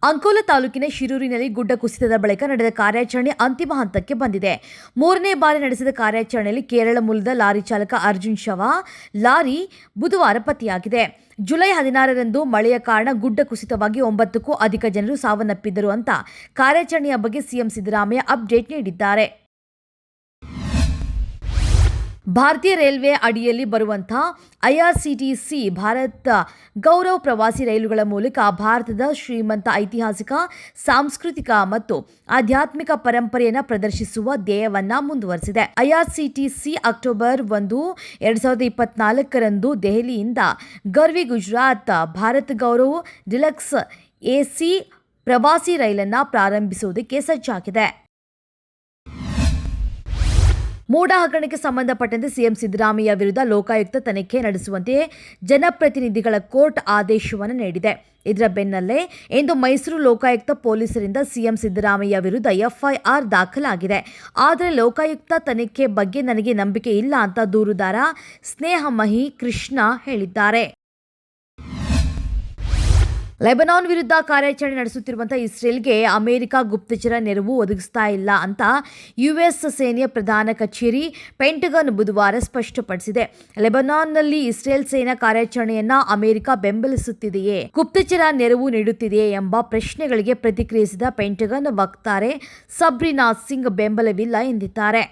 ಅಂಕೋಲಾ ತಾಲೂಕಿನ ಶಿರೂರಿನಲ್ಲಿ ಗುಡ್ಡ ಕುಸಿತದ ಬಳಿಕ ನಡೆದ ಕಾರ್ಯಾಚರಣೆ ಅಂತಿಮ ಹಂತಕ್ಕೆ ಬಂದಿದೆ. ಮೂರನೇ ಬಾರಿ ನಡೆಸಿದ ಕಾರ್ಯಾಚರಣೆಯಲ್ಲಿ ಕೇರಳ ಮೂಲದ ಲಾರಿ ಚಾಲಕ ಅರ್ಜುನ್ ಶವ ಲಾರಿ ಬುಧವಾರ ಪತ್ತೆಯಾಗಿದೆ. ಜುಲೈ 16ರಂದು ಮಳೆಯ ಕಾರಣ ಗುಡ್ಡ ಕುಸಿತವಾಗಿ 9ಕ್ಕೂ ಅಧಿಕ ಜನರು ಸಾವನ್ನಪ್ಪಿದ್ದರು ಅಂತ ಕಾರ್ಯಾಚರಣೆಯ ಬಗ್ಗೆ ಸಿಎಂ ಸಿದ್ದರಾಮಯ್ಯ ಅಪ್ಡೇಟ್ ನೀಡಿದ್ದಾರೆ. ಭಾರತೀಯ ರೈಲ್ವೆ ಅಡಿಯಲ್ಲಿ ಬರುವಂತಹ ಐಆರ್ಸಿಟಿಸಿ ಭಾರತ್ ಗೌರವ್ ಪ್ರವಾಸಿ ರೈಲುಗಳ ಮೂಲಕ ಭಾರತದ ಶ್ರೀಮಂತ ಐತಿಹಾಸಿಕ, ಸಾಂಸ್ಕೃತಿಕ ಮತ್ತು ಆಧ್ಯಾತ್ಮಿಕ ಪರಂಪರೆಯನ್ನು ಪ್ರದರ್ಶಿಸುವ ಧ್ಯೇಯವನ್ನು ಮುಂದುವರೆಸಿದೆ. ಐಆರ್ಸಿಟಿಸಿ ಅಕ್ಟೋಬರ್ 1, 2024ರಂದು ದೆಹಲಿಯಿಂದ ಗರ್ವಿ ಗುಜರಾತ್ ಭಾರತ್ ಗೌರವ್ ಡಿಲಕ್ಸ್ ಎಸಿ ಪ್ರವಾಸಿ ರೈಲನ್ನು ಪ್ರಾರಂಭಿಸುವುದಕ್ಕೆ ಸಜ್ಜಾಗಿದೆ. ಮೂಡ ಹಗರಣಕ್ಕೆ ಸಂಬಂಧಪಟ್ಟಂತೆ ಸಿಎಂ ಸಿದ್ದರಾಮಯ್ಯ ವಿರುದ್ಧ ಲೋಕಾಯುಕ್ತ ತನಿಖೆ ನಡೆಸುವಂತೆ ಜನಪ್ರತಿನಿಧಿಗಳ ಕೋರ್ಟ್ ಆದೇಶವನ್ನು ನೀಡಿದೆ. ಇದರ ಬೆನ್ನಲ್ಲೇ ಇಂದು ಮೈಸೂರು ಲೋಕಾಯುಕ್ತ ಪೊಲೀಸರಿಂದ ಸಿಎಂ ಸಿದ್ದರಾಮಯ್ಯ ವಿರುದ್ಧ ಎಫ್ಐಆರ್ ದಾಖಲಾಗಿದೆ. ಆದರೆ ಲೋಕಾಯುಕ್ತ ತನಿಖೆ ಬಗ್ಗೆ ನನಗೆ ನಂಬಿಕೆ ಇಲ್ಲ ಅಂತ ದೂರುದಾರ ಸ್ನೇಹಮಹಿ ಕೃಷ್ಣ ಹೇಳಿದ್ದಾರೆ. ಲೆಬನಾನ್ ವಿರುದ್ಧ ಕಾರ್ಯಾಚರಣೆ ನಡೆಸುತ್ತಿರುವಂತಹ ಇಸ್ರೇಲ್ಗೆ ಅಮೆರಿಕ ಗುಪ್ತಚರ ನೆರವು ಒದಗಿಸ್ತಾ ಇಲ್ಲ ಅಂತ ಯುಎಸ್ ಸೇನೆಯ ಪ್ರಧಾನ ಕಚೇರಿ ಪೆಂಟಗನ್ ಬುಧವಾರ ಸ್ಪಷ್ಟಪಡಿಸಿದೆ. ಲೆಬನಾನ್ನಲ್ಲಿ ಇಸ್ರೇಲ್ ಸೇನಾ ಕಾರ್ಯಾಚರಣೆಯನ್ನ ಅಮೆರಿಕ ಬೆಂಬಲಿಸುತ್ತಿದೆಯೇ, ಗುಪ್ತಚರ ನೆರವು ನೀಡುತ್ತಿದೆಯೇ ಎಂಬ ಪ್ರಶ್ನೆಗಳಿಗೆ ಪ್ರತಿಕ್ರಿಯಿಸಿದ ಪೆಂಟಗನ್ ವಕ್ತಾರೆ ಸಬ್ರಿನಾ ಸಿಂಗ್ ಬೆಂಬಲವಿಲ್ಲ ಎಂದಿದ್ದಾರೆ.